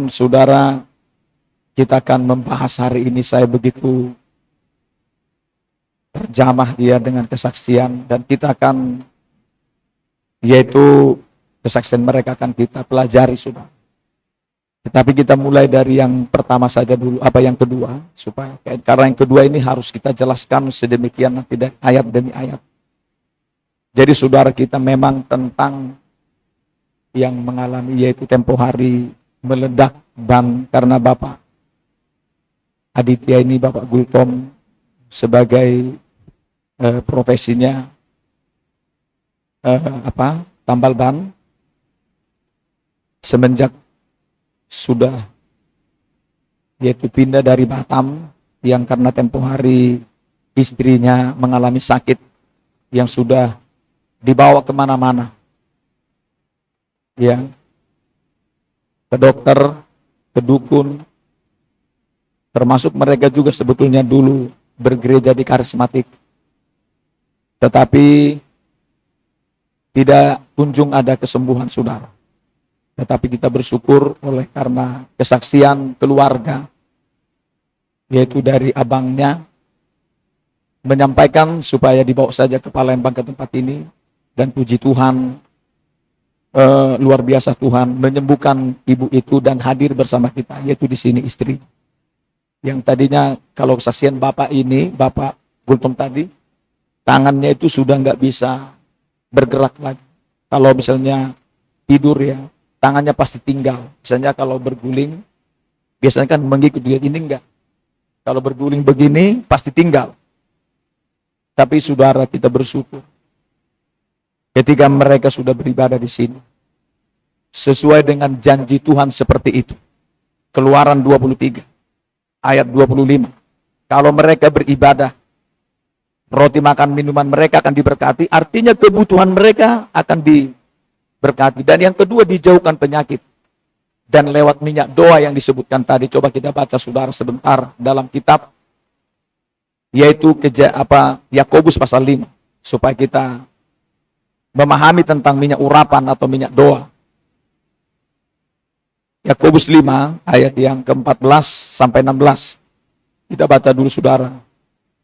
Saudara, kita akan membahas hari ini, saya begitu terjamah dia dengan kesaksian, dan kita akan, yaitu kesaksian mereka akan kita pelajari, saudara. Tetapi kita mulai dari yang pertama saja dulu, yang kedua, supaya karena yang kedua ini harus kita jelaskan sedemikian nanti dari ayat demi ayat. Jadi saudara, kita memang tentang yang mengalami, yaitu tempo hari meledak ban karena Bapak Aditya ini, Bapak Gultom, sebagai profesinya tambal ban. Semenjak sudah yaitu pindah dari Batam, yang karena tempo hari istrinya mengalami sakit yang sudah dibawa kemana-mana, ya, ke dokter, ke dukun, termasuk mereka juga sebetulnya dulu bergereja di karismatik, tetapi tidak kunjung ada kesembuhan, saudara. Tetapi kita bersyukur oleh karena kesaksian keluarga, yaitu dari abangnya, menyampaikan supaya dibawa saja ke Palembang, ke tempat ini, dan puji Tuhan, luar biasa Tuhan menyembuhkan ibu itu dan hadir bersama kita, yaitu di sini istri. Yang tadinya kalau kesaksian Bapak ini, Bapak Gultom tadi, tangannya itu sudah nggak bisa bergerak lagi. Kalau misalnya tidur, ya, tangannya pasti tinggal. Misalnya kalau berguling, biasanya kan mengikut dia, ini enggak. Kalau berguling begini, pasti tinggal. Tapi saudara, kita bersyukur ketika mereka sudah beribadah di sini, sesuai dengan janji Tuhan seperti itu. Keluaran 23, ayat 25. Kalau mereka beribadah, roti makan minuman mereka akan diberkati, artinya kebutuhan mereka akan diberkati. Dan yang kedua, dijauhkan penyakit. Dan lewat minyak doa yang disebutkan tadi, coba kita baca saudara sebentar dalam kitab, yaitu Yakobus pasal 5, supaya kita memahami tentang minyak urapan atau minyak doa. Yakobus 5 ayat yang ke-14 sampai 16. Kita baca dulu saudara.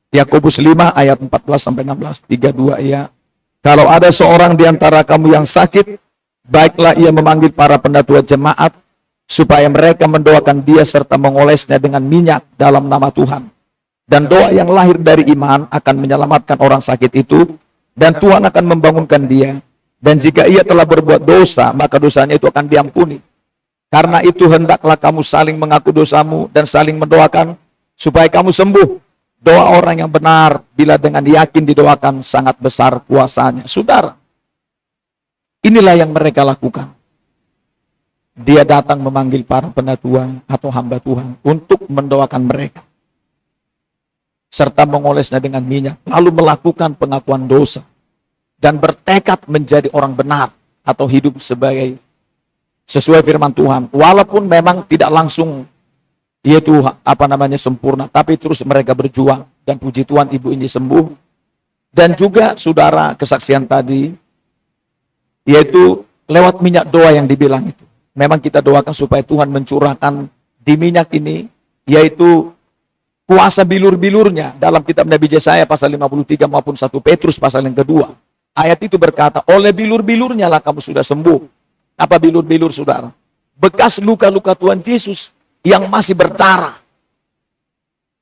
Yakobus 5 ayat 14 sampai 16. 32 ya. Kalau ada seorang di antara kamu yang sakit, baiklah ia memanggil para pendatua jemaat supaya mereka mendoakan dia serta mengolesnya dengan minyak dalam nama Tuhan. Dan doa yang lahir dari iman akan menyelamatkan orang sakit itu, dan Tuhan akan membangunkan dia. Dan jika ia telah berbuat dosa, maka dosanya itu akan diampuni. Karena itu hendaklah kamu saling mengaku dosamu dan saling mendoakan supaya kamu sembuh. Doa orang yang benar bila dengan yakin didoakan sangat besar kuasanya. Saudara, inilah yang mereka lakukan. Dia datang memanggil para pendatua atau hamba Tuhan untuk mendoakan mereka, serta mengolesnya dengan minyak, lalu melakukan pengakuan dosa, dan bertekad menjadi orang benar, atau hidup sesuai firman Tuhan. Walaupun memang tidak langsung, yaitu sempurna, tapi terus mereka berjuang, dan puji Tuhan ibu ini sembuh. Dan juga saudara, kesaksian tadi, yaitu lewat minyak doa yang dibilang itu. Memang kita doakan supaya Tuhan mencurahkan di minyak ini, yaitu kuasa bilur-bilurnya. Dalam kitab Nabi Yesaya pasal 53 maupun 1 Petrus pasal yang kedua. Ayat itu berkata, oleh bilur-bilurnya lah kamu sudah sembuh. Apa bilur-bilur saudara? Bekas luka-luka Tuhan Yesus yang masih berdarah.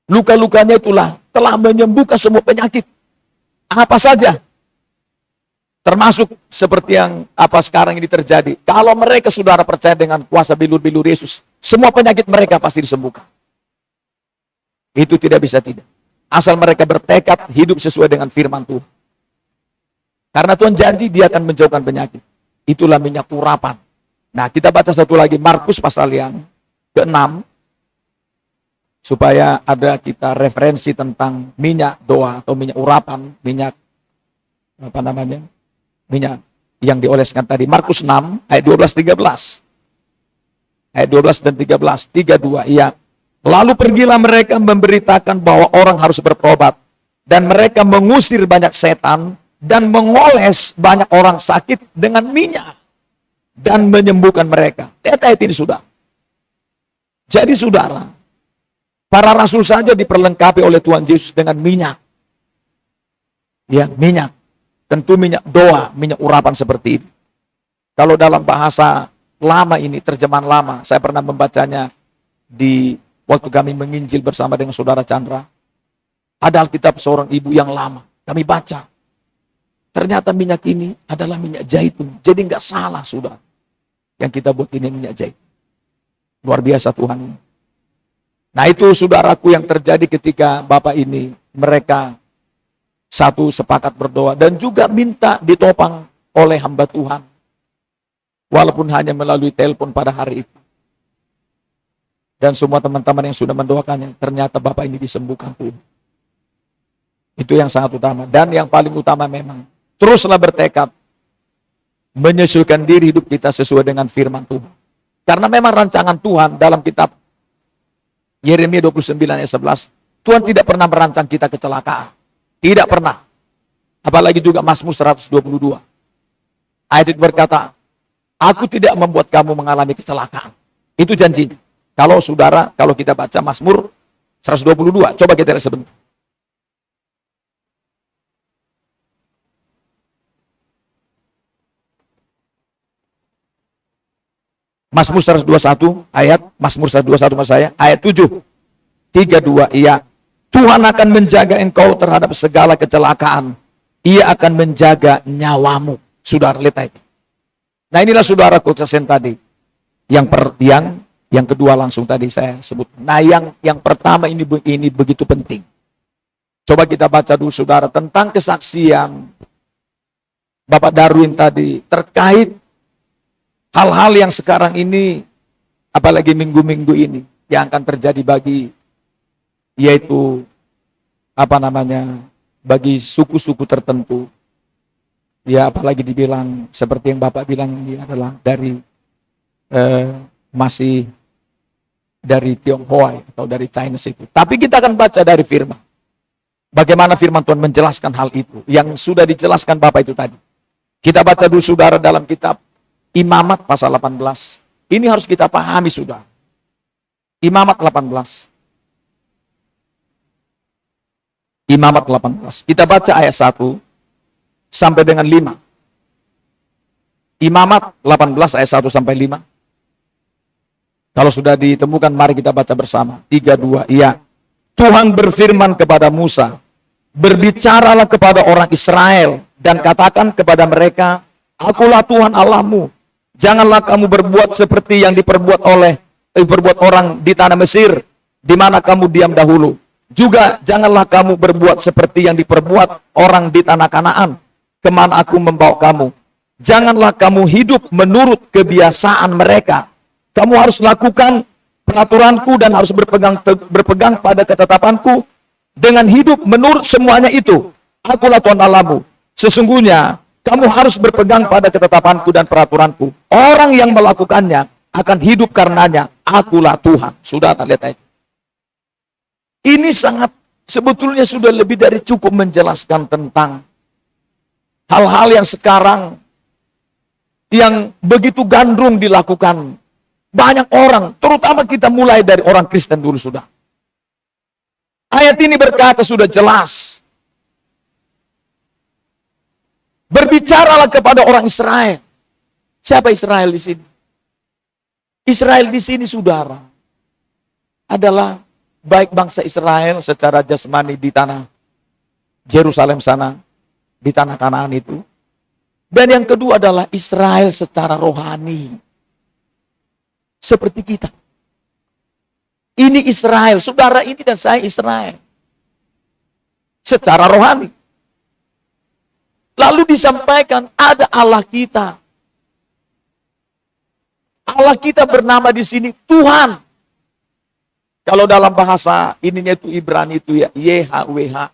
Luka-lukanya itulah telah menyembuhkan semua penyakit. Apa saja? Termasuk seperti yang sekarang ini terjadi. Kalau mereka saudara percaya dengan kuasa bilur-bilur Yesus, semua penyakit mereka pasti disembuhkan. Itu tidak bisa tidak. Asal mereka bertekad hidup sesuai dengan firman Tuhan. Karena Tuhan janji dia akan menjauhkan penyakit. Itulah minyak urapan. Nah, kita baca satu lagi, Markus pasal yang ke-6. Supaya ada kita referensi tentang minyak doa atau minyak urapan, minyak minyak yang dioleskan tadi. Markus 6 ayat 12-13. Ayat 12 dan 13, 32, iya. Lalu pergilah mereka memberitakan bahwa orang harus bertobat, dan mereka mengusir banyak setan dan mengoles banyak orang sakit dengan minyak dan menyembuhkan mereka. Lihat ayat ini sudah. Jadi saudara, para rasul saja diperlengkapi oleh Tuhan Yesus dengan minyak. Ya, minyak. Tentu minyak doa, minyak urapan seperti ini. Kalau dalam bahasa lama ini, terjemahan lama, saya pernah membacanya di waktu kami menginjil bersama dengan saudara Chandra. Ada Alkitab seorang ibu yang lama, kami baca. Ternyata minyak ini adalah minyak zaitun. Jadi nggak salah sudah. Yang kita buat ini minyak zaitun. Luar biasa Tuhan. Nah itu saudaraku yang terjadi ketika Bapak ini, mereka satu sepakat berdoa dan juga minta ditopang oleh hamba Tuhan. Walaupun hanya melalui telepon pada hari itu. Dan semua teman-teman yang sudah mendoakannya, ternyata Bapak ini disembuhkan Tuhan. Itu yang sangat utama. Dan yang paling utama memang, teruslah bertekad menyesuaikan diri hidup kita sesuai dengan firman Tuhan. Karena memang rancangan Tuhan dalam kitab Yeremia 29 ayat 11, Tuhan tidak pernah merancang kita kecelakaan. Tidak pernah. Apalagi juga Mazmur 122. Ayat itu berkata, aku tidak membuat kamu mengalami kecelakaan. Itu janjinya. Kalau saudara, kalau kita baca Mazmur 122, coba kita lihat sebentar. Mazmur 121 ayat, Mazmur 121 maksud saya, ayat 7. 32, iya. Tuhan akan menjaga engkau terhadap segala kecelakaan. Ia akan menjaga nyawamu. Saudara, lihat itu. Nah inilah saudara kesaksian tadi. Yang kedua langsung tadi saya sebut. Nah yang pertama ini begitu penting. Coba kita baca dulu saudara tentang kesaksian Bapak Darwin tadi terkait hal-hal yang sekarang ini, apalagi minggu-minggu ini, yang akan terjadi bagi, yaitu, bagi suku-suku tertentu. Ya, apalagi dibilang, seperti yang Bapak bilang, ini adalah dari, masih dari Tionghoa, atau dari China itu. Tapi kita akan baca dari firman. Bagaimana firman Tuhan menjelaskan hal itu, yang sudah dijelaskan Bapak itu tadi. Kita baca dulu saudara dalam kitab Imamat pasal 18. Ini harus kita pahami sudah. Imamat 18. Imamat 18. Kita baca ayat 1 sampai dengan 5. Imamat 18 ayat 1 sampai 5. Kalau sudah ditemukan mari kita baca bersama. 3, 2, iya. Tuhan berfirman kepada Musa, berbicaralah kepada orang Israel dan katakan kepada mereka, akulah Tuhan Allahmu. Janganlah kamu berbuat seperti yang diperbuat orang di tanah Mesir, di mana kamu diam dahulu. Juga janganlah kamu berbuat seperti yang diperbuat orang di tanah Kanaan, kemana aku membawa kamu. Janganlah kamu hidup menurut kebiasaan mereka. Kamu harus lakukan peraturanku dan harus berpegang pada ketetapanku dengan hidup menurut semuanya itu. Akulah Tuhan Allahmu. Sesungguhnya kamu harus berpegang pada ketetapanku dan peraturanku. Orang yang melakukannya akan hidup karenanya. Akulah Tuhan. Sudah lihat aja. Ini sangat sebetulnya sudah lebih dari cukup menjelaskan tentang hal-hal yang sekarang yang begitu gandrung dilakukan banyak orang, terutama kita mulai dari orang Kristen dulu sudah. Ayat ini berkata sudah jelas. Berbicaralah kepada orang Israel. Siapa Israel di sini? Israel di sini saudara adalah baik bangsa Israel secara jasmani di tanah Yerusalem sana, di tanah Kanaan itu. Dan yang kedua adalah Israel secara rohani. Seperti kita. Ini Israel, saudara ini dan saya Israel. Secara rohani. Lalu disampaikan ada Allah kita. Allah kita bernama di sini Tuhan. Kalau dalam bahasa ininya itu Ibrani itu ya YHWH.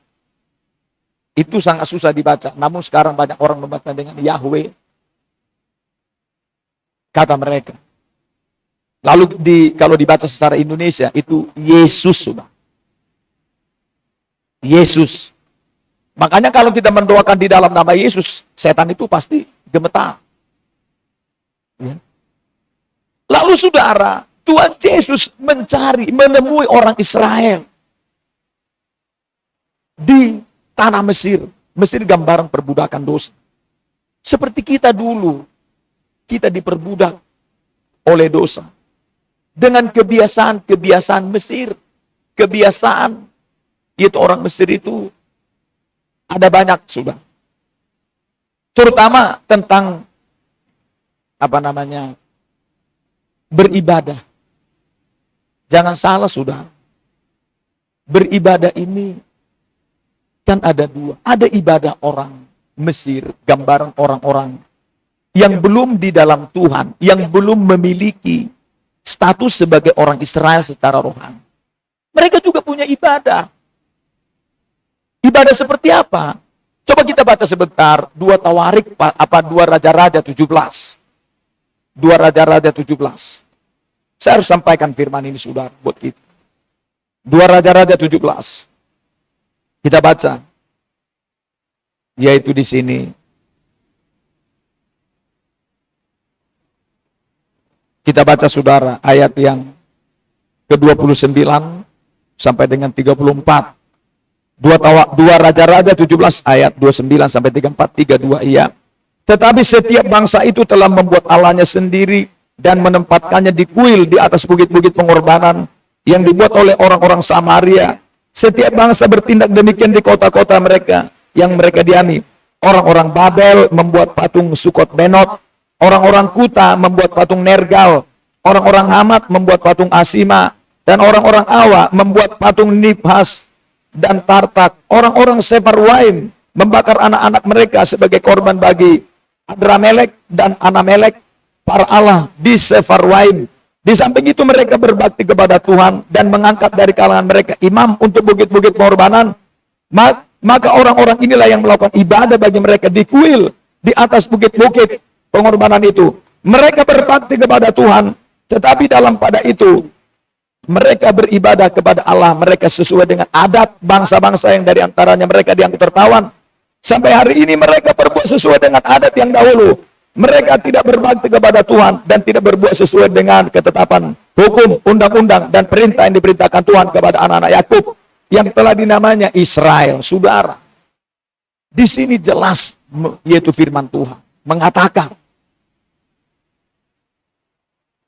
Itu sangat susah dibaca. Namun sekarang banyak orang membaca dengan Yahweh. Kata mereka. Lalu kalau dibaca secara Indonesia itu Yesus sudah. Yesus. Makanya kalau kita mendoakan di dalam nama Yesus, setan itu pasti gemetar. Ya. Lalu saudara, Tuhan Yesus menemui orang Israel di tanah Mesir. Mesir gambaran perbudakan dosa. Seperti kita dulu, kita diperbudak oleh dosa. Dengan kebiasaan-kebiasaan Mesir. Kebiasaan, itu orang Mesir itu ada banyak sudah. Terutama tentang beribadah. Jangan salah sudah. Beribadah ini kan ada dua. Ada ibadah orang Mesir, gambaran orang-orang yang belum di dalam Tuhan, yang belum memiliki status sebagai orang Israel secara rohani. Mereka juga punya ibadah. Ibadah seperti apa? Coba kita baca sebentar 2 Tawarik, 2 Raja-Raja 17. 2 Raja-Raja 17. Saya harus sampaikan firman ini saudara buat kita. 2 Raja-Raja 17. Kita baca. Yaitu di sini. Kita baca saudara ayat yang ke-29 sampai dengan 34. 2 Raja-Raja 17 ayat 29 sampai 34, 32 iya. Tetapi setiap bangsa itu telah membuat Allahnya sendiri dan menempatkannya di kuil di atas bukit-bukit pengorbanan yang dibuat oleh orang-orang Samaria. Setiap bangsa bertindak demikian di kota-kota mereka yang mereka diami. Orang-orang Babel membuat patung Sukot Benot, orang-orang Kuta membuat patung Nergal, orang-orang Hamat membuat patung Asima, dan orang-orang Awa membuat patung Nibhas dan Tartak. Orang-orang Sefarwaim membakar anak-anak mereka sebagai korban bagi Adramelek dan Anamelek, para Allah di Sefarwaim. Di samping itu mereka berbakti kepada Tuhan dan mengangkat dari kalangan mereka imam untuk bukit-bukit pengorbanan. Maka orang-orang inilah yang melakukan ibadah bagi mereka di kuil di atas bukit-bukit pengorbanan itu. Mereka berbakti kepada Tuhan, tetapi dalam pada itu mereka beribadah kepada Allah mereka sesuai dengan adat bangsa-bangsa yang dari antaranya mereka dianggap tertawan. Sampai hari ini mereka berbuat sesuai dengan adat yang dahulu. Mereka tidak berbakti kepada Tuhan dan tidak berbuat sesuai dengan ketetapan hukum, undang-undang, dan perintah yang diperintahkan Tuhan kepada anak-anak Yakub yang telah dinamanya Israel. Saudara, di sini jelas yaitu firman Tuhan mengatakan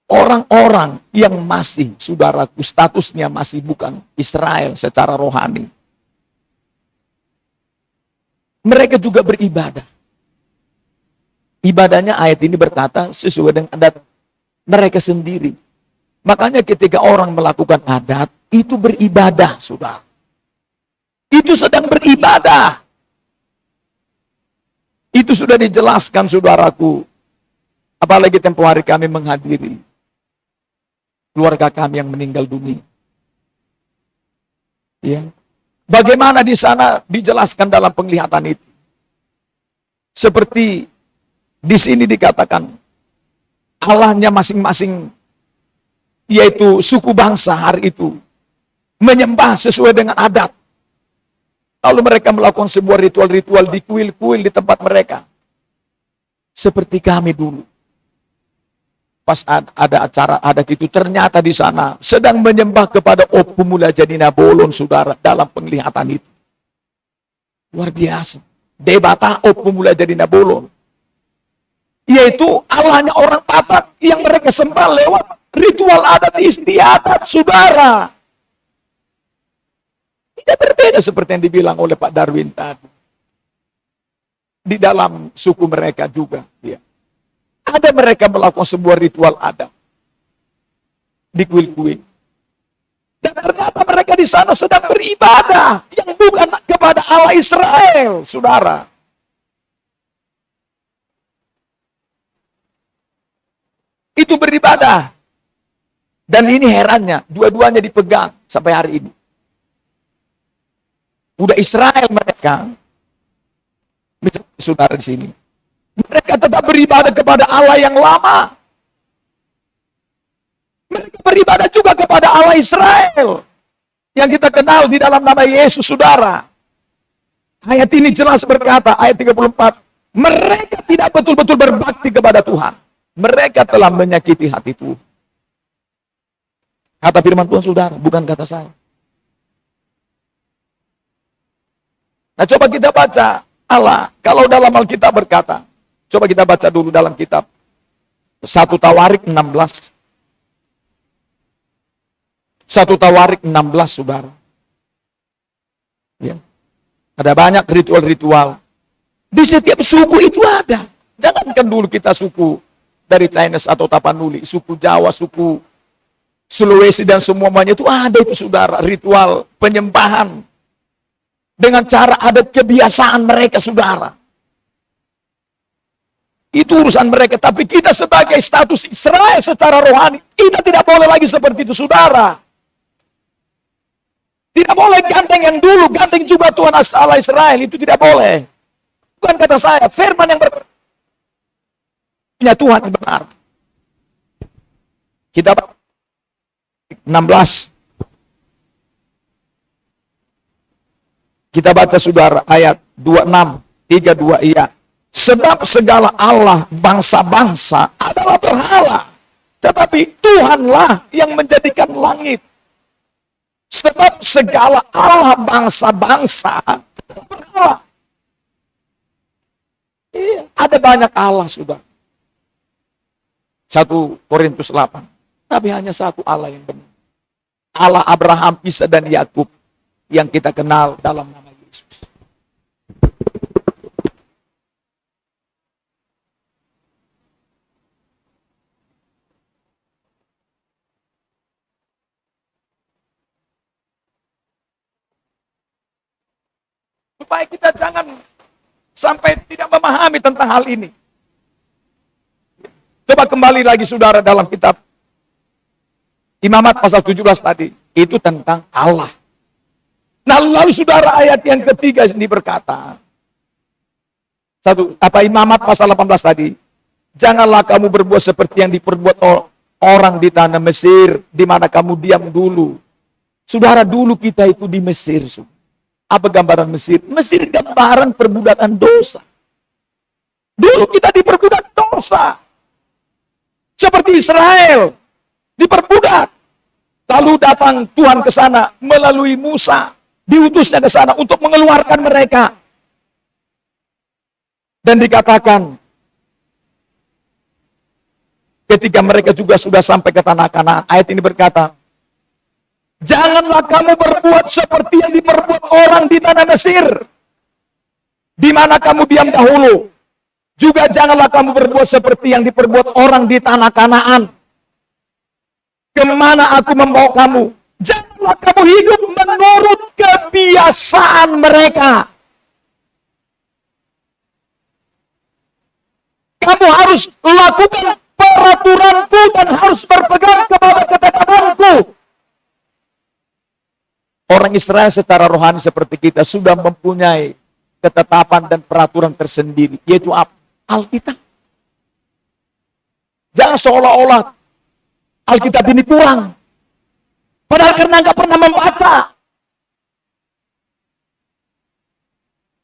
orang-orang yang masih, saudaraku, statusnya masih bukan Israel secara rohani, mereka juga beribadah. Ibadahnya ayat ini berkata sesuai dengan adat mereka sendiri. Makanya ketika orang melakukan adat, itu beribadah, saudara. Itu sedang beribadah. Itu sudah dijelaskan, saudaraku. Apalagi tempoh hari kami menghadiri keluarga kami yang meninggal dunia. Ya. Bagaimana di sana dijelaskan dalam penglihatan itu. Seperti di sini dikatakan Allahnya masing-masing, yaitu suku bangsa hari itu, menyembah sesuai dengan adat. Lalu mereka melakukan sebuah ritual-ritual di kuil-kuil di tempat mereka. Seperti kami dulu. Pas ada acara adat itu, ternyata di sana sedang menyembah kepada Opu Mula Jadi Nabolon, saudara, dalam penglihatan itu. Luar biasa. Debata Opu Mula Jadi Nabolon. Yaitu Allahnya orang Batak yang mereka sembah lewat ritual adat istiadat, saudara. Tidak berbeda seperti yang dibilang oleh Pak Darwin tadi. Di dalam suku mereka juga. Ya. Ada mereka melakukan sebuah ritual adat. Di kuil-kuil. Dan ternyata mereka di sana sedang beribadah. Yang bukan kepada Allah Israel, saudara. Itu beribadah. Dan ini herannya, dua-duanya dipegang sampai hari ini. Udah Israel mereka, saudara di sini, mereka tetap beribadah kepada Allah yang lama. Mereka beribadah juga kepada Allah Israel yang kita kenal di dalam nama Yesus, saudara. Ayat ini jelas berkata, ayat 34, mereka tidak betul-betul berbakti kepada Tuhan. Mereka telah menyakiti hati Tuhan. Kata firman Tuhan saudara, bukan kata saya. Nah coba kita baca Allah, kalau dalam Alkitab berkata, coba kita baca dulu dalam kitab 1 Tawarik 16. 1 Tawarik 16 saudara. Ya. Ada banyak ritual-ritual. Di setiap suku itu ada. Jangankan dulu kita suku dari Chinese atau Tapanuli, suku Jawa, suku Sulawesi dan semuanya itu ada itu saudara, ritual penyembahan dengan cara adat kebiasaan mereka saudara. Itu urusan mereka, tapi kita sebagai status Israel secara rohani, kita tidak boleh lagi seperti itu saudara. Tidak boleh gandeng yang dulu, gandeng juga Tuhan Allah Israel, itu tidak boleh. Bukan kata saya, firman yang punya Tuhan yang benar. Kita 16. Kita baca saudara ayat 26, 32 iya. Sebab segala Allah bangsa-bangsa adalah berhala, tetapi Tuhanlah yang menjadikan langit. Sebab segala Allah bangsa-bangsa adalah berhala. Iya, ada banyak Allah sudah. 1 Korintus 8. Tapi hanya satu Allah yang benar. Allah Abraham, Isa dan Yakub yang kita kenal dalam nama Yesus. Supaya kita jangan sampai tidak memahami tentang hal ini. Coba kembali lagi saudara dalam kitab Imamat pasal 17 tadi. Itu tentang Allah. Nah lalu saudara ayat yang ketiga ini berkata. Imamat pasal 18 tadi. Janganlah kamu berbuat seperti yang diperbuat orang di tanah Mesir. Di mana kamu diam dulu. Saudara dulu kita itu di Mesir. Apa gambaran Mesir? Mesir gambaran perbudakan dosa. Dulu kita diperbudak dosa. Seperti Israel. Diperbudak. Lalu datang Tuhan ke sana melalui Musa. Diutusnya ke sana untuk mengeluarkan mereka. Dan dikatakan. Ketika mereka juga sudah sampai ke tanah Kanaan. Ayat ini berkata. Janganlah kamu berbuat seperti yang diperbuat orang di tanah Mesir. Di mana kamu diam dahulu. Juga janganlah kamu berbuat seperti yang diperbuat orang di tanah Kanaan. Kemana aku membawa kamu? Janganlah kamu hidup menurut kebiasaan mereka. Kamu harus lakukan peraturanku dan harus berpegang kepada ketetapanku. Orang Israel secara rohani seperti kita sudah mempunyai ketetapan dan peraturan tersendiri. Yaitu apa? Alkitab. Jangan seolah-olah Alkitab ini kurang. Padahal karena nggak pernah membaca.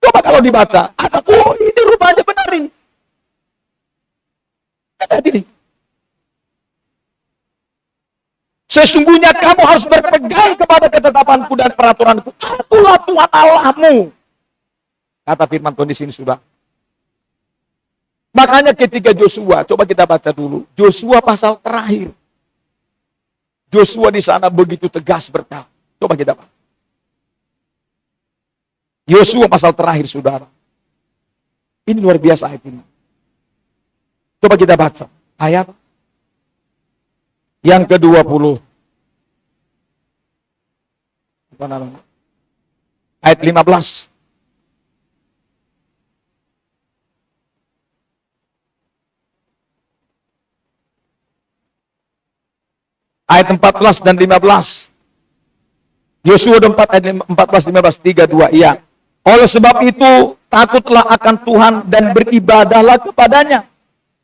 Coba kalau dibaca, ada ini rupanya benar ini. Tadi nih. Sesungguhnya kamu harus berpegang kepada ketetapanku dan peraturanku. Akulah Tuhan Allahmu. Kata firman Tuhan di sini sudah. Makanya ketika Joshua, coba kita baca dulu. Joshua pasal terakhir. Joshua di sana begitu tegas berkata. Coba kita baca. Joshua pasal terakhir saudara. Ini luar biasa ayat ini. Coba kita baca. Ayat yang ke-20. Ayat 15. Ayat 14 dan 15. Yosua 4 ayat 14, 15, 3, 2. Iya. Oleh sebab itu, takutlah akan Tuhan dan beribadahlah kepadanya.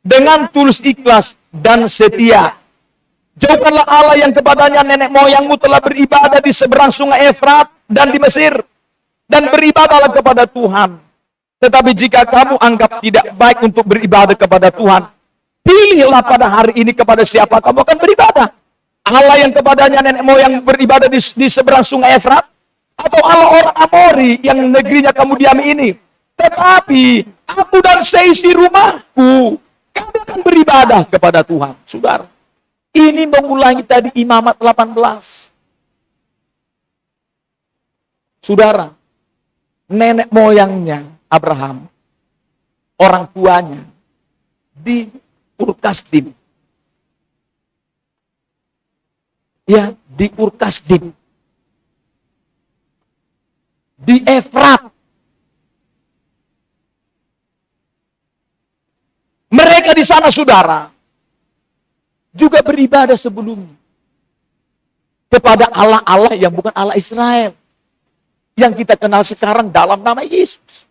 Dengan tulus ikhlas dan setia. Jauhkanlah Allah yang kepadanya nenek moyangmu telah beribadah di seberang sungai Efrat dan di Mesir. Dan beribadahlah kepada Tuhan. Tetapi jika kamu anggap tidak baik untuk beribadah kepada Tuhan, pilihlah pada hari ini kepada siapa kamu akan beribadah. Allah yang kepadanya nenek moyang beribadah di seberang sungai Efrat, atau Allah orang Amori yang negerinya kamu diami ini. Tetapi aku dan seisi rumahku, kami akan beribadah kepada Tuhan. Saudara, ini mengulangi tadi Imamat 18. Saudara, nenek moyangnya Abraham, orang tuanya di Ur-Kasdim. Ya, di Ur-Kasdim. Di Efrat. Mereka di sana, saudara, juga beribadah sebelumnya kepada Allah-Allah yang bukan Allah Israel, yang kita kenal sekarang dalam nama Yesus.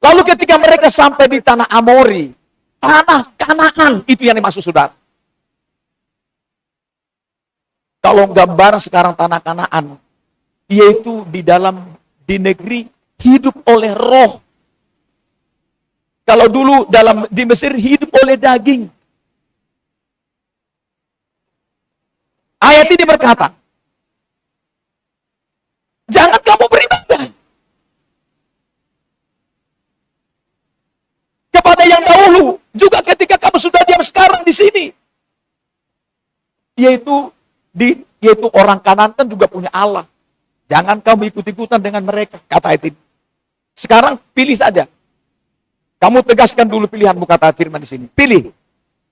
Lalu ketika mereka sampai di tanah Amori, tanah Kanaan, itu yang dimaksud, saudara. Kalau gambaran sekarang tanah Kanaan, yaitu di negeri hidup oleh roh. Kalau dulu di Mesir hidup oleh daging. Ayat ini berkata, jangan kamu beribadah kepada yang dahulu, juga ketika kamu sudah diam sekarang di sini. Yaitu orang Kanaan kan juga punya Allah. Jangan kamu ikut-ikutan dengan mereka, kata ayat ini. Sekarang pilih saja. Kamu tegaskan dulu pilihanmu, kata firman di sini. Pilih.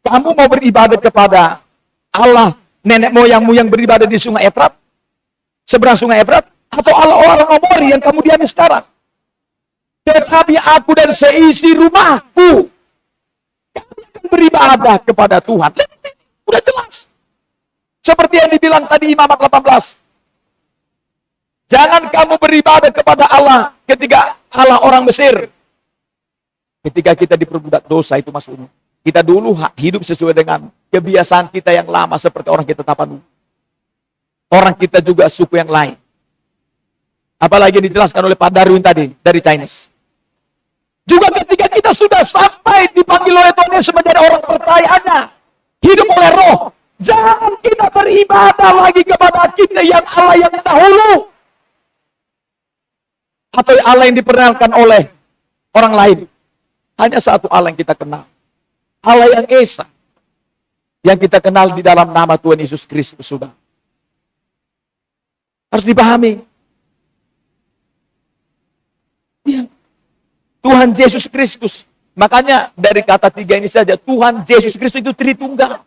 Kamu mau beribadah kepada Allah nenek moyangmu yang beribadah di sungai Efrat, seberang sungai Efrat, atau Allah orang Amori yang kamu diami sekarang. Tetapi aku dan seisi rumahku, kami akan beribadah kepada Tuhan. Lihat, udah jelas. Seperti yang dibilang tadi Imamat 18. Jangan kamu beribadah kepada Allah ketika Allah orang Mesir. Ketika kita diperbudak dosa itu maksudnya. Kita dulu hidup sesuai dengan kebiasaan kita yang lama seperti orang kita Tapanuli. Orang kita juga suku yang lain. Apalagi yang dijelaskan oleh Pak Darwin tadi dari Chinese. Juga ketika kita sudah sampai dipanggil oleh Tuhan Yesus menjadi orang percayaannya, hidup oleh roh, jangan kita beribadah lagi kepada kita yang Allah yang dahulu. Atau Allah yang diperkenalkan oleh orang lain. Hanya satu Allah yang kita kenal. Allah yang Esa. Yang kita kenal di dalam nama Tuhan Yesus Kristus, sudah. Harus dipahami. Ya. Tuhan Yesus Kristus. Makanya dari kata tiga ini saja, Tuhan Yesus Kristus itu Tritunggal.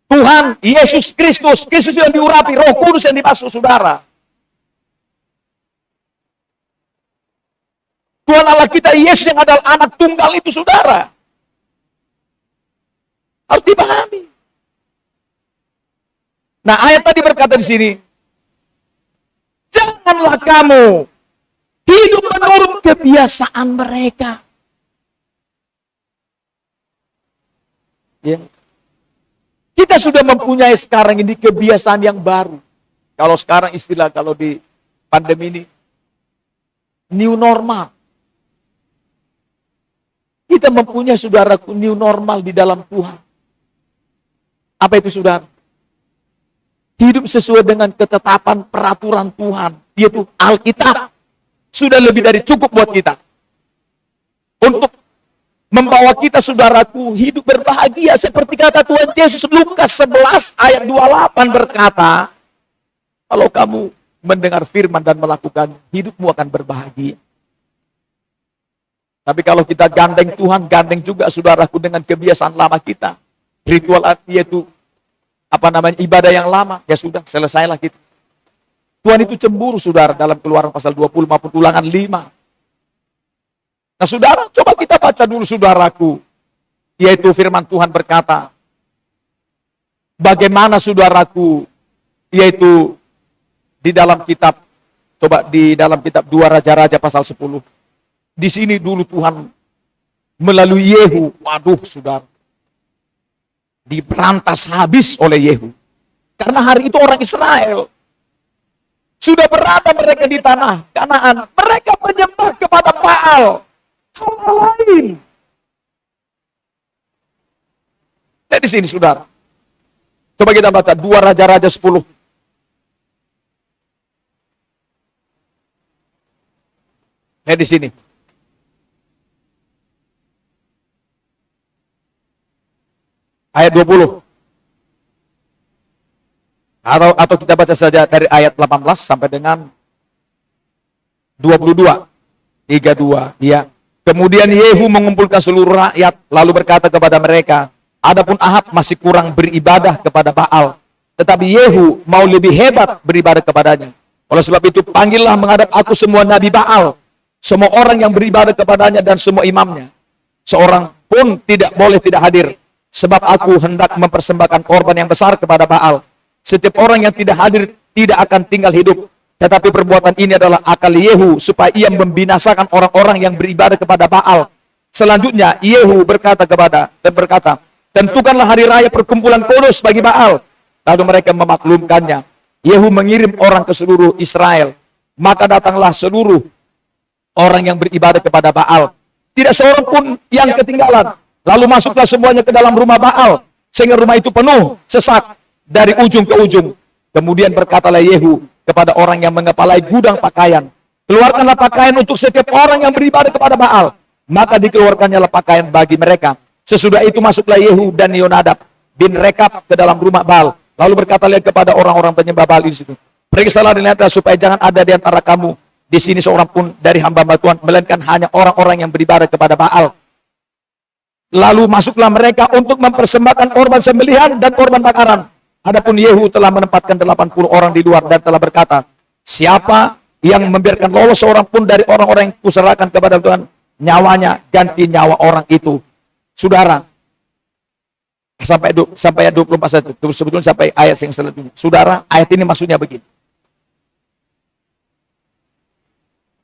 Tuhan Yesus Kristus, Kristus yang diurapi, Roh Kudus yang dimaksud, saudara. Tuhan Allah kita, Yesus yang adalah anak tunggal itu, saudara. Harus dipahami. Nah, ayat tadi berkata di sini, janganlah kamu hidup menurut kebiasaan mereka. Ya. Kita sudah mempunyai sekarang ini kebiasaan yang baru. Kalau sekarang istilah, kalau di pandemi ini, new normal. Kita mempunyai, saudaraku, new normal di dalam Tuhan. Apa itu, saudara? Hidup sesuai dengan ketetapan peraturan Tuhan, yaitu Alkitab. Sudah lebih dari cukup buat kita. Untuk membawa kita, saudaraku, hidup berbahagia. Seperti kata Tuhan Yesus, Lukas 11 ayat 28 berkata, kalau kamu mendengar firman dan melakukan, hidupmu akan berbahagia. Tapi kalau kita gandeng Tuhan, gandeng juga, saudaraku, dengan kebiasaan lama kita. Ritual yaitu ibadah yang lama, ya sudah, selesailah kita. Tuhan itu cemburu, saudara, dalam Keluaran pasal 20 maupun Ulangan 5. Nah, saudara, coba kita baca dulu, saudaraku. Yaitu firman Tuhan berkata, bagaimana, saudaraku, yaitu di dalam kitab, coba di dalam kitab 2 Raja-Raja pasal 10. Di sini dulu Tuhan melalui Yehu, waduh, saudara, diberantas habis oleh Yehu. Karena hari itu orang Israel sudah berada mereka di tanah Kanaan. Mereka menyembah kepada Baal, hal lain. Lihat di sini, saudara. Coba kita baca 2 Raja-Raja 10. Lihat di sini. Ayat 20. Atau kita baca saja dari ayat 18 sampai dengan 22. 32. Ya. Kemudian Yehu mengumpulkan seluruh rakyat, lalu berkata kepada mereka, adapun Ahab masih kurang beribadah kepada Baal, tetapi Yehu mau lebih hebat beribadah kepadanya. Oleh sebab itu, panggillah menghadap aku semua nabi Baal, semua orang yang beribadah kepadanya dan semua imamnya. Seorang pun tidak boleh tidak hadir, sebab aku hendak mempersembahkan korban yang besar kepada Baal. Setiap orang yang tidak hadir tidak akan tinggal hidup. Tetapi perbuatan ini adalah akal Yehu, supaya ia membinasakan orang-orang yang beribadah kepada Baal. Selanjutnya Yehu berkata, tentukanlah hari raya perkumpulan kudus bagi Baal. Lalu mereka memaklumkannya. Yehu mengirim orang ke seluruh Israel. Maka datanglah seluruh orang yang beribadah kepada Baal. Tidak seorang pun yang ketinggalan. Lalu masuklah semuanya ke dalam rumah Baal, sehingga rumah itu penuh sesak dari ujung ke ujung. Kemudian berkatalah Yehu kepada orang yang mengepalai gudang pakaian, keluarkanlah pakaian untuk setiap orang yang beribadah kepada Baal. Maka dikeluarkannya pakaian bagi mereka. Sesudah itu masuklah Yehu dan Yonadab bin Rekab ke dalam rumah Baal. Lalu berkatalah kepada orang-orang penyembah Baal di situ, periksalah dan lihatlah supaya jangan ada di antara kamu di sini seorang pun dari hamba-hamba Tuhan, melainkan hanya orang-orang yang beribadah kepada Baal. Lalu masuklah mereka untuk mempersembahkan korban sembelihan dan korban bakaran. Adapun Yehu telah menempatkan 80 orang di luar dan telah berkata, siapa yang membiarkan lolos seorang pun dari orang-orang yang kuserahkan kepada Tuhan, nyawanya ganti nyawa orang itu. Saudara, sampai ayat 24 saja, sebetulnya sampai ayat yang selanjutnya. Saudara, ayat ini maksudnya begini.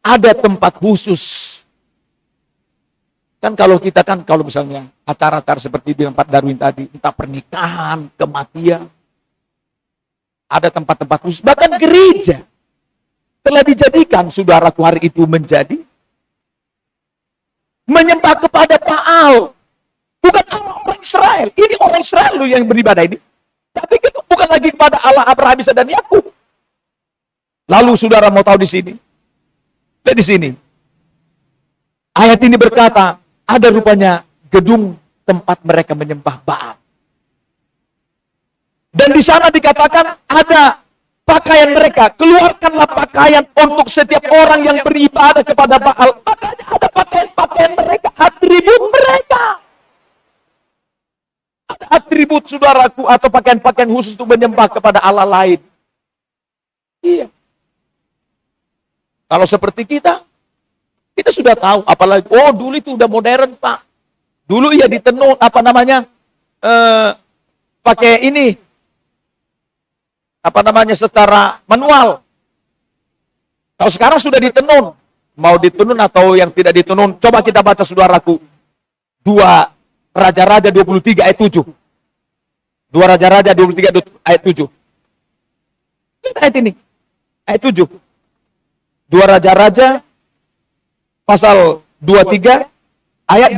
Ada tempat khusus. Kan kalau kita kalau misalnya acara-acara seperti di tempat Darwin tadi, entah pernikahan, kematian, ada tempat-tempat khusus, bahkan gereja telah dijadikan, saudaraku, hari itu menjadi menyembah kepada Baal. Bukan orang Israel, ini orang Israel loh yang beribadah ini. Tapi itu bukan lagi kepada Allah Abraham, Ishak dan Yakub. Lalu saudara mau tahu di sini? Lihat di sini. Ayat ini berkata, ada rupanya gedung tempat mereka menyembah Baal. Dan di sana dikatakan ada pakaian mereka. Keluarkanlah pakaian untuk setiap orang yang beribadah kepada Baal. Makanya ada pakaian mereka, atribut mereka. Ada atribut, saudaraku, atau pakaian-pakaian khusus untuk menyembah kepada Allah lain. Iya. Kalau seperti kita sudah tahu, apalagi, oh dulu itu udah modern, Pak. Dulu ya ditenun, pakai ini, secara manual. Kalau sekarang sudah ditenun, mau ditenun atau yang tidak ditenun, coba kita baca, saudaraku, 2 Raja-Raja 23 ayat 7. 2 Raja-Raja 23 ayat 7. Lihat ayat ini, ayat 7. 2 Raja-Raja pasal 23 ayat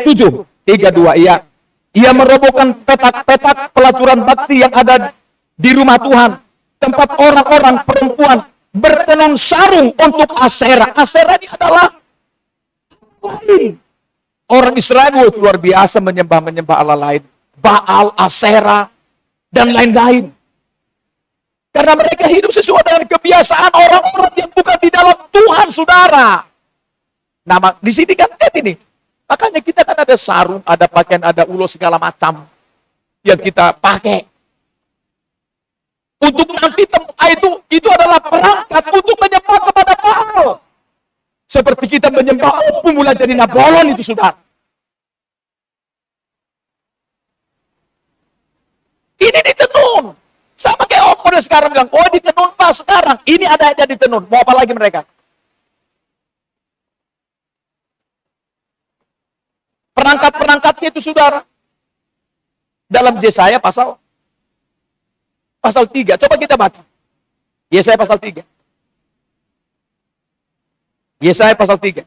7. 32, iya. Ia merobohkan petak-petak pelacuran bakti yang ada di rumah Tuhan, tempat orang-orang perempuan bertenun sarung untuk Asera. Asera ini adalah orang Israel luar biasa menyembah Allah lain, Baal, Asera, dan lain-lain. Karena mereka hidup sesuai dengan kebiasaan orang-orang yang bukan di dalam Tuhan, saudara. Nah, di sini kan lihat ini. Makanya kita kan ada sarung, ada pakaian, ada ulos segala macam yang kita pakai. Untuk nanti itu adalah perangkat untuk menyembah kepada Baal. Seperti kita menyembah mulai jadi Nabolon itu, saudara. Ini ditenun. Sama kayak orang sekarang bilang, oh ditenun Pak sekarang. Ini ada aja ditenun. Mau apa lagi mereka? Perangkat-perangkatnya itu, saudara. Dalam Yesaya pasal 3. Coba kita baca. Yesaya pasal 3. Yesaya pasal 3.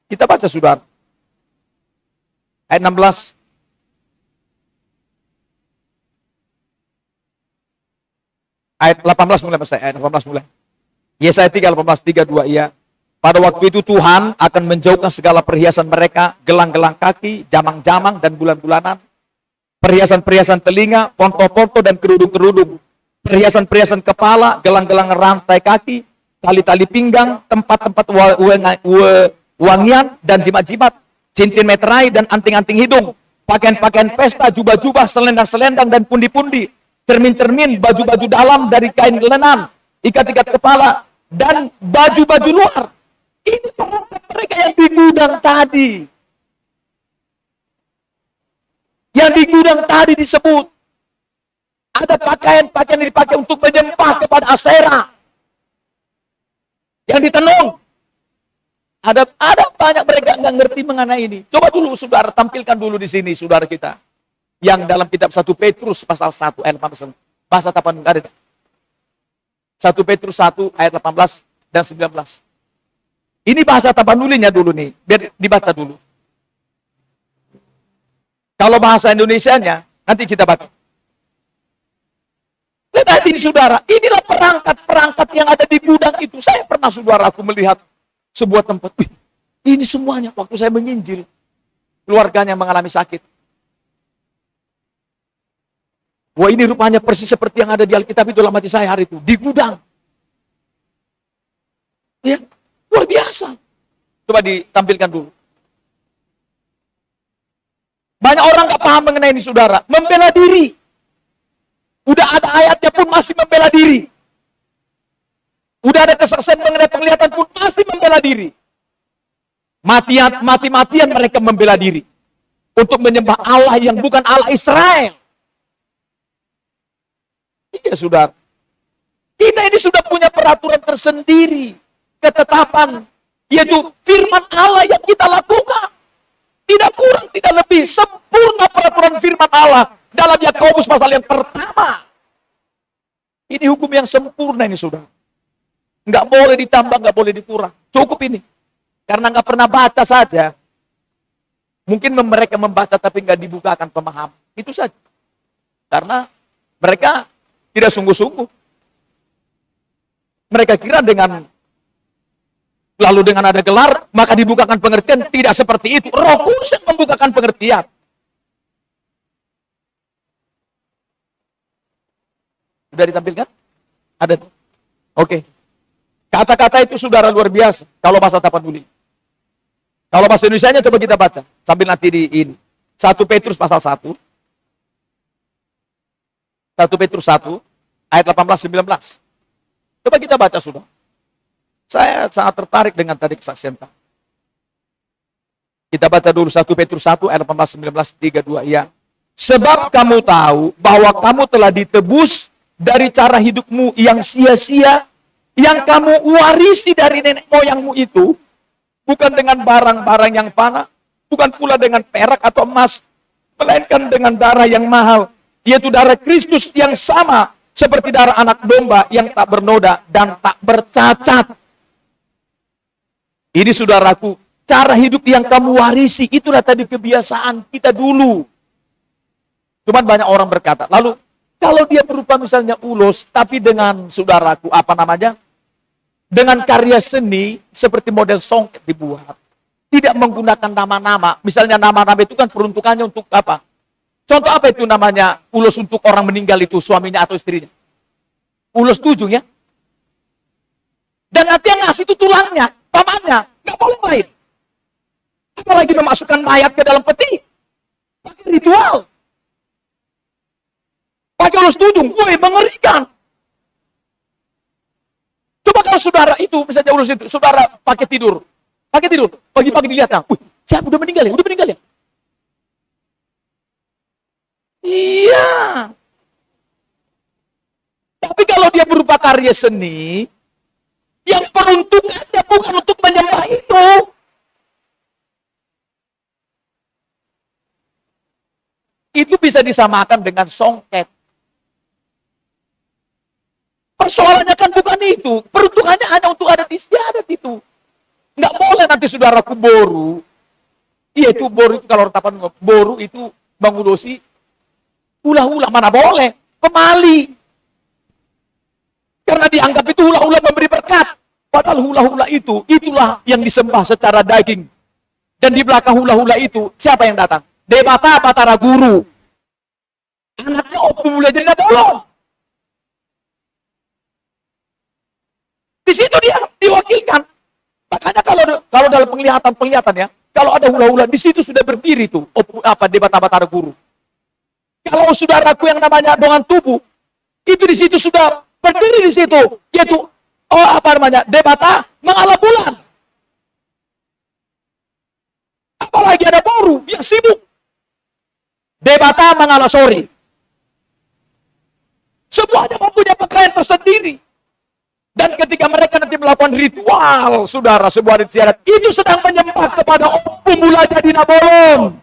Kita baca saudara. Ayat 16. Ayat 18 mulai, ayat 18 mulai. Yesaya 3:18, 3:2, iya. Pada waktu itu Tuhan akan menjauhkan segala perhiasan mereka, gelang-gelang kaki, jamang-jamang dan bulan-bulanan, perhiasan-perhiasan telinga, ponto-ponto dan kerudung-kerudung, perhiasan-perhiasan kepala, gelang-gelang rantai kaki, tali-tali pinggang, tempat-tempat wangian dan jimat-jimat, cincin meterai dan anting-anting hidung, pakaian-pakaian pesta, jubah-jubah, selendang-selendang dan pundi-pundi, cermin-cermin, baju-baju dalam dari kain lenan, ikat-ikat kepala, dan baju-baju luar. Ini perangkat mereka yang di gudang tadi. Yang di gudang tadi disebut. Ada pakaian-pakaian yang dipakai untuk menyembah kepada Aserah. Yang ditenung. Ada banyak mereka nggak ngerti mengenai ini. Coba dulu saudara tampilkan dulu di sini saudara kita. Yang dalam kitab 1 Petrus pasal 1 ayat 18. Bahasa Tapanuli ada. 1 Petrus 1 ayat 18 dan 19. Ini bahasa Tapanulinya dulu nih. Biar dibaca dulu. Kalau bahasa Indonesianya, nanti kita baca. Lihat ini saudara, inilah perangkat-perangkat yang ada di gudang itu. Saya pernah saudara aku melihat sebuah tempat. Ini semuanya waktu saya menginjil. Keluarganya mengalami sakit. Wah ini rupanya persis seperti yang ada di Alkitab itu dalam hati saya hari itu. Di gudang. Ya, luar biasa. Coba ditampilkan dulu. Banyak orang gak paham mengenai ini saudara. Membela diri. Udah ada ayatnya pun masih membela diri. Udah ada kesaksian mengenai penglihatan pun masih membela diri. Mati-matian mereka membela diri. Untuk menyembah Allah yang bukan Allah Israel. Iya saudara. Kita ini sudah punya peraturan tersendiri. Ketetapan. Yaitu firman Allah yang kita lakukan. Tidak kurang, tidak lebih. Sempurna peraturan firman Allah. Dalam Yakobus pasal yang pertama. Ini hukum yang sempurna ini saudara. Nggak boleh ditambah, nggak boleh dikurang. Cukup ini. Karena nggak pernah baca saja. Mungkin mereka membaca tapi nggak dibukakan pemahaman. Itu saja. Karena mereka tidak sungguh-sungguh. Mereka kira lalu dengan ada gelar, maka dibukakan pengertian. Tidak seperti itu. Roh Kudus yang membukakan pengertian. Sudah ditampilkan? Ada. Oke. Kata-kata itu saudara luar biasa. Kalau bahasa Tapanuli. Kalau bahasa Indonesianya coba kita baca. Sambil nanti di ini. 1 Petrus pasal 1. 1 Petrus 1. Ayat 18-19. Coba kita baca sudah. Saya sangat tertarik dengan tadi kesaksian Pak. Kita baca dulu 1 Petrus 1 ayat 18-19, 3-2 ya. Sebab kamu tahu bahwa kamu telah ditebus dari cara hidupmu yang sia-sia, yang kamu warisi dari nenek moyangmu itu, bukan dengan barang-barang yang fana, bukan pula dengan perak atau emas, melainkan dengan darah yang mahal, yaitu darah Kristus yang sama seperti darah anak domba yang tak bernoda dan tak bercacat. Ini saudaraku, cara hidup yang kamu warisi, itulah tadi kebiasaan kita dulu. Cuman banyak orang berkata, lalu kalau dia berupa misalnya ulos, tapi dengan saudaraku, apa namanya? Dengan karya seni, seperti model songket dibuat. Tidak menggunakan nama-nama. Misalnya nama-nama itu kan peruntukannya untuk apa? Contoh apa itu namanya ulos untuk orang meninggal itu, suaminya atau istrinya? Ulos tujung ya. Dan nanti yang ngasih itu tulangnya, pamannya, nggak boleh lain. Apalagi memasukkan mayat ke dalam peti. Pakai ritual. Pakai ulos tujung, woi mengerikan. Coba kalau saudara itu, misalnya ulos itu, saudara pakai tidur. Pagi-pagi dilihat, siapa udah meninggal ya? Iya. Tapi kalau dia berupa karya seni, yang peruntukannya bukan untuk menyembah itu. Itu bisa disamakan dengan songket. Persoalannya kan bukan itu. Peruntukannya hanya untuk adat istiadat itu. Nggak boleh nanti saudaraku boru. Iya itu boru itu kalau retapan boru itu mengudosi hula-hula, mana boleh. Pemali. Karena dianggap itu hula-hula memberi berkat. Padahal hula-hula itu, itulah yang disembah secara daging. Dan di belakang hula-hula itu, siapa yang datang? Dewata Batara Guru. Anaknya Opung Mulia Jadi Bolong. Di situ dia diwakilkan. Makanya kalau dalam penglihatan ya, kalau ada hula-hula di situ sudah berdiri tuh Dewata Batara Guru. Kalau saudaraku yang namanya dongan tubuh, itu di situ sudah berdiri di situ, yaitu Dewata Mangala Bulan. Apalagi ada boru yang sibuk. Dewata Mangala Sori. Semuanya mempunyai pakaian tersendiri. Dan ketika mereka nanti melakukan ritual, saudara, sebuah ritual itu sedang menyembah kepada Opung Mulia Jadi Bolong.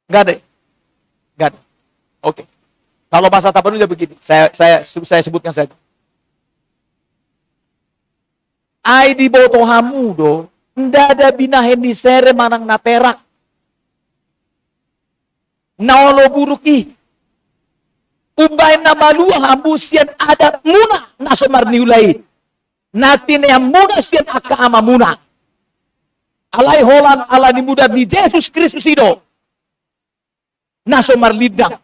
Enggak ada. Enggak ada. Oke. Kalau bahasa Tapanuli begini, saya sebutkan saja. Ai di boto hamudo, ndak ada binahen di sere manang na perak. Naolo buruki. Ubay na malua hambusian adat muna na sumarniulay. Natin yang muna sian akama muna. Alay holan ala ni muda ni Yesus Kristus itu. Naso marlidang.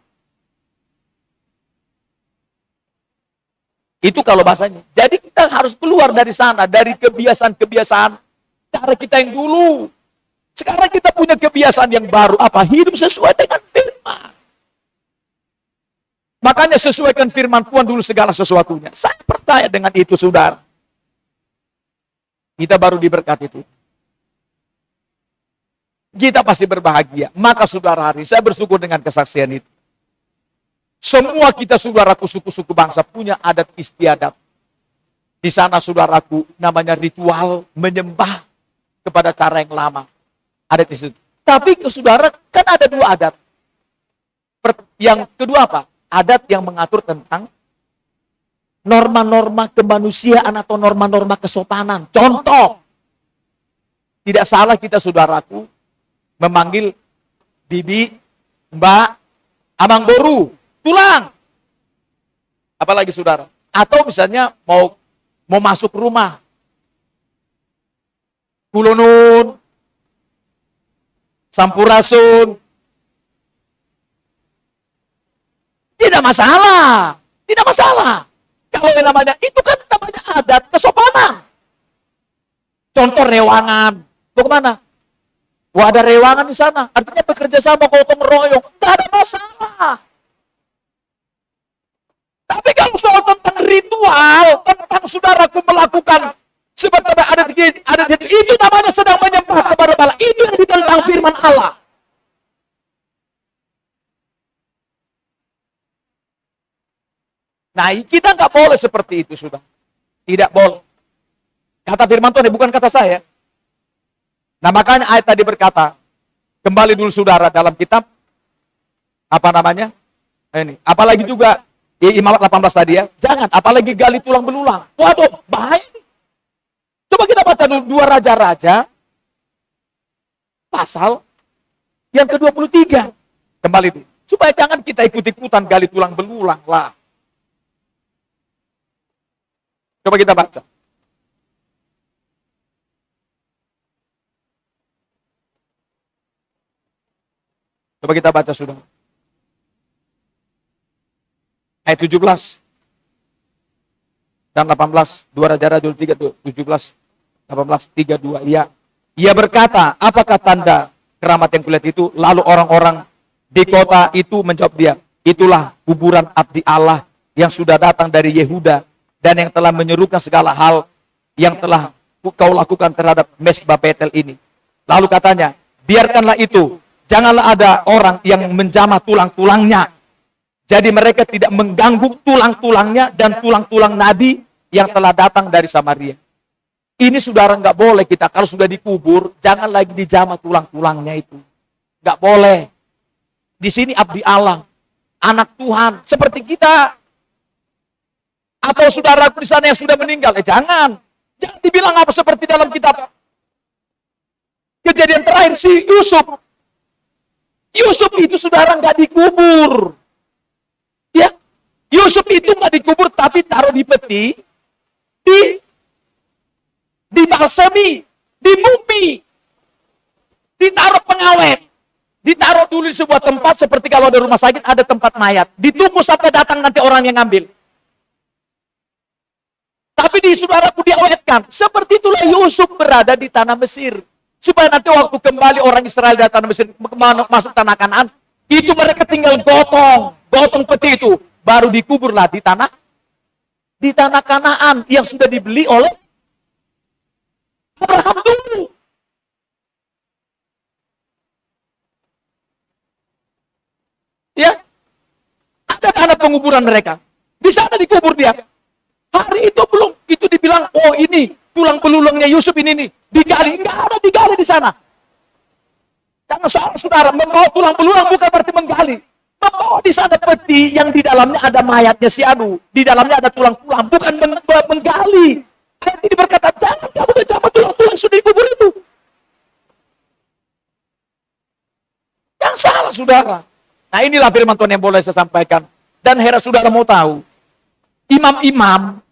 Itu kalau bahasanya. Jadi kita harus keluar dari sana, dari kebiasaan-kebiasaan cara kita yang dulu. Sekarang kita punya kebiasaan yang baru. Apa? Hidup sesuai dengan firman. Makanya sesuaikan firman Tuhan dulu segala sesuatunya. Saya percaya dengan itu, saudara. Kita baru diberkati itu. Kita pasti berbahagia. Maka saudara hari, saya bersyukur dengan kesaksian itu. Semua kita saudaraku suku-suku bangsa punya adat istiadat. Di sana saudaraku namanya ritual menyembah kepada cara yang lama. Adat itu. Tapi ke saudara kan ada dua adat. Yang kedua apa? Adat yang mengatur tentang norma-norma kemanusiaan atau norma-norma kesopanan. Contoh. Tidak salah kita saudaraku memanggil bibi, mbak, abang boru, tulang. Apalagi saudara. Atau misalnya mau masuk rumah. Kulonun, sampurasun. Tidak masalah. Tidak masalah. Kalau yang namanya, itu kan namanya adat kesopanan. Contoh rewangan. Bagaimana? Wah, ada rewangan di sana. Artinya bekerja sama gotong royong. Tidak ada masalah. Tapi kalau soal tentang ritual, tentang saudaraku melakukan seperti adat itu namanya sedang menyembah kepada Allah. Itu yang ditentang firman Allah. Nah, kita nggak boleh seperti itu, sudah. Tidak boleh. Kata firman Tuhan, bukan kata saya. Nah, makanya ayat tadi berkata, kembali dulu saudara dalam kitab, apa namanya? Ini. Apalagi juga, Imamat 18 tadi ya, jangan, apalagi gali tulang belulang. Waduh, bahaya. Coba kita baca dulu 2 Raja-Raja, pasal yang ke-23. Kembali dulu. Supaya jangan kita ikut-ikutan gali tulang belulang lah. Coba kita baca. Coba kita baca sudah. Ayat 17 dan 18, 2 Raja-Raja 3, 17, 18, 32. Ia berkata, apakah tanda keramat yang kulihat itu? Lalu orang-orang di kota itu menjawab dia, itulah kuburan abdi Allah yang sudah datang dari Yehuda dan yang telah menyerukan segala hal yang telah kau lakukan terhadap Mesbah Betel ini. Lalu katanya, biarkanlah itu, janganlah ada orang yang menjamah tulang-tulangnya. Jadi mereka tidak mengganggu tulang-tulangnya dan tulang-tulang nabi yang telah datang dari Samaria. Ini saudara nggak boleh kita, kalau sudah dikubur, jangan lagi dijamah tulang-tulangnya itu. Nggak boleh. Di sini abdi Allah, anak Tuhan, seperti kita. Atau saudaraku di sana yang sudah meninggal. Jangan. Jangan dibilang apa seperti dalam kitab Kejadian terakhir si Yusuf. Yusuf itu saudara nggak dikubur. Ya, Yusuf itu nggak dikubur tapi taruh di peti, di balsami, di bumi, ditaruh pengawet, ditaruh dulu di sebuah tempat seperti kalau ada rumah sakit ada tempat mayat, ditunggu sampai datang nanti orang yang ngambil. Tapi di saudaraku diawetkan. Seperti itulah Yusuf berada di tanah Mesir. Supaya nanti waktu kembali orang Israel dari tanah Mesir masuk tanah Kanaan, itu mereka tinggal gotong peti itu, baru dikuburlah di tanah Kanaan yang sudah dibeli oleh Abraham dulu. Ya, ada tanah penguburan mereka. Di sana dikubur dia. Hari itu belum, itu dibilang, oh ini tulang belulangnya Yusuf ini nih, digali. Enggak ada digali di sana. Jangan salah saudara, membawa tulang belulang bukan berarti menggali. Membawa di sana peti yang di dalamnya ada mayatnya si Anu, di dalamnya ada tulang-tulang, bukan menggali. Ayat ini berkata, jangan kamu mencapai tulang-tulang sudah dikubur itu. Jangan salah saudara. Nah inilah firman Tuhan yang boleh saya sampaikan. Dan heran saudara mau tahu, imam-imam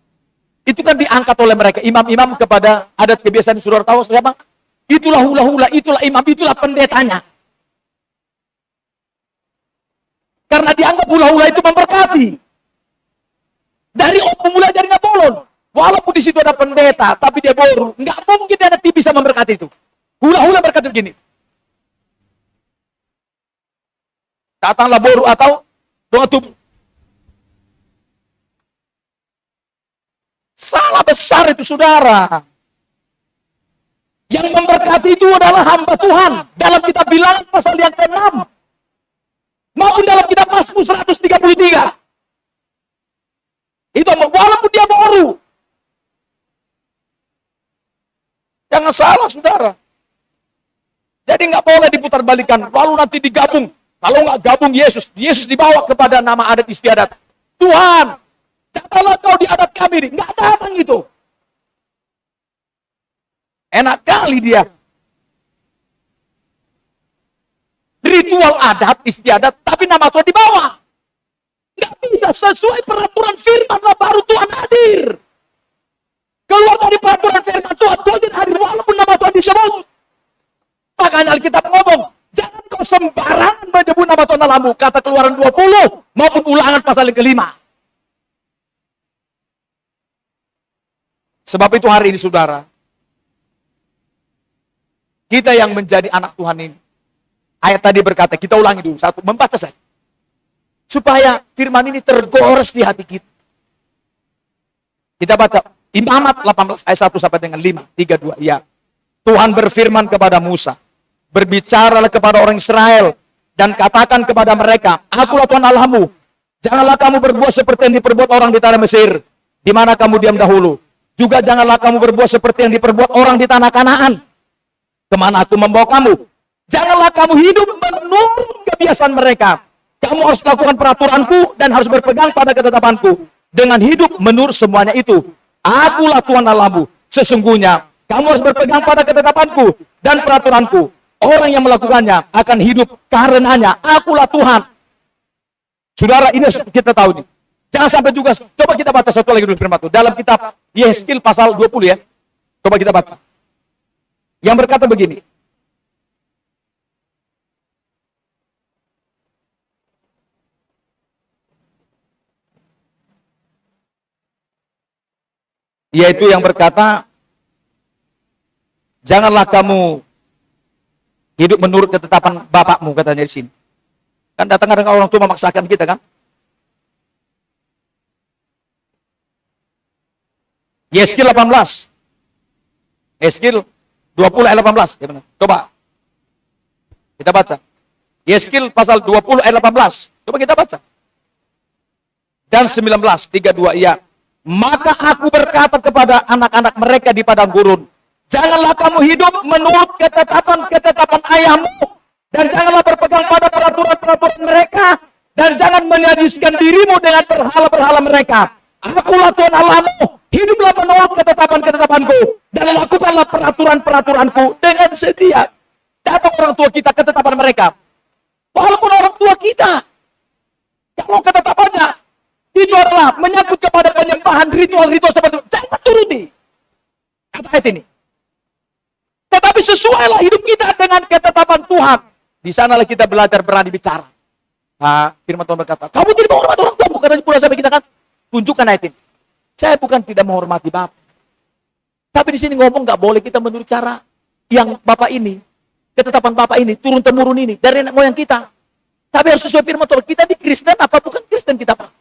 itu kan diangkat oleh mereka. Imam-imam kepada adat kebiasaan saudara tahu siapa? Itulah hula-hula, itulah imam, itulah pendetanya. Karena dianggap hula-hula itu memberkati. Dari mulai dari Napoleon. Walaupun di situ ada pendeta, tapi dia boru. Nggak mungkin ada yang bisa memberkati itu. Hula-hula berkata begini. Datanglah boru atau doa tubuh. Salah besar itu saudara. Yang memberkati itu adalah hamba Tuhan. Dalam kitab Bilangan pasal yang ke-6. Maupun dalam kitab Mazmur 133. Itu walaupun dia baru. Jangan salah saudara. Jadi nggak boleh diputar balikan. Lalu nanti digabung. Kalau nggak gabung Yesus dibawa kepada nama adat istiadat. Tuhan, datanglah kau di adat kami ini. Nggak datang itu. Enak kali dia. Ritual adat istiadat, tapi nama Tuhan dibawa. Nggak bisa sesuai peraturan firman lah baru Tuhan hadir. Keluar dari peraturan firman Tuhan tidak hadir walaupun nama Tuhan disebut. Makanya Alkitab ngomong, jangan kau sembarangan menyebut nama Tuhan dalammu. Kata Keluaran 20 maupun Ulangan pasal yang ke-5. Sebab itu hari ini saudara, kita yang menjadi anak Tuhan ini, ayat tadi berkata, kita ulangi dulu, satu, membaca saja. Supaya firman ini tergores di hati kita. Kita baca, Imamat 18 ayat 1 sampai dengan 5, 3, 2, ya. Tuhan berfirman kepada Musa, berbicaralah kepada orang Israel, dan katakan kepada mereka, akulah Tuhan Allahmu, janganlah kamu berbuat seperti yang diperbuat orang di tanah Mesir, di mana kamu diam dahulu. Juga janganlah kamu berbuat seperti yang diperbuat orang di tanah Kanaan, kemana aku membawa kamu. Janganlah kamu hidup menurut kebiasaan mereka. Kamu harus lakukan peraturanku dan harus berpegang pada ketetapanku. Dengan hidup menurut semuanya itu. Akulah Tuhan Allahmu. Sesungguhnya kamu harus berpegang pada ketetapanku dan peraturanku. Orang yang melakukannya akan hidup karenanya. Akulah Tuhan. Saudara, ini kita tahu nih. Jangan sampai juga, coba kita baca satu lagi dulu firman Tuhan. Dalam kitab Yehezkiel pasal 20 ya. Coba kita baca. Yang berkata begini. Yaitu yang berkata, janganlah kamu hidup menurut ketetapan bapakmu, katanya di sini. Kan datang kadang orang tua memaksakan kita kan. Yehezkiel 18. Yehezkiel 20 ayat 18. Ya benar. Coba. Kita baca. Yehezkiel pasal 20 ayat 18. Coba kita baca. Dan 19, 32, iya. Maka aku berkata kepada anak-anak mereka di padang gurun, janganlah kamu hidup menurut ketetapan ayahmu, dan janganlah berpegang pada peraturan-peraturan mereka, dan jangan menajiskan dirimu dengan berhala-berhala mereka. Akulah Tuhan Allahmu, hiduplah menurut ketetapan-ketetapanku, dan lakukanlah peraturan-peraturanku dengan setia. Datang orang tua kita, ketetapan mereka. Walaupun orang tua kita, kalau ketetapannya itu adalah menyangkut kepada penyembahan ritual-ritual seperti itu, jangan turuti. Kata ayat ini. Tetapi sesuailah hidup kita dengan ketetapan Tuhan. Di sanalah kita belajar berani bicara. Nah, firman Tuhan berkata, kamu tidak menghormati orang tua, bukan pula sampai kita kan tunjukkan ayat ini. Saya bukan tidak menghormati Bapak. Tapi di sini ngomong nggak boleh kita menurut cara yang Bapak ini, ketetapan Bapak ini, turun-temurun ini, dari nenek moyang kita. Tapi harus sesuai firman Tuhan. Kita di Kristen apa bukan Kristen kita, Pak?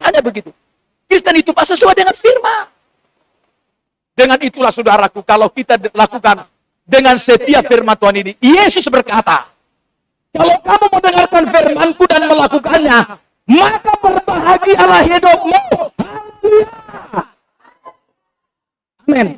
Hanya begitu. Kristen itu Pak sesuai dengan firman. Dengan itulah saudaraku, kalau kita lakukan dengan setia firman Tuhan ini, Yesus berkata, kalau kamu mendengarkan firman-Ku dan melakukannya, maka berbahagialah hidupmu. Haleluya. Amin.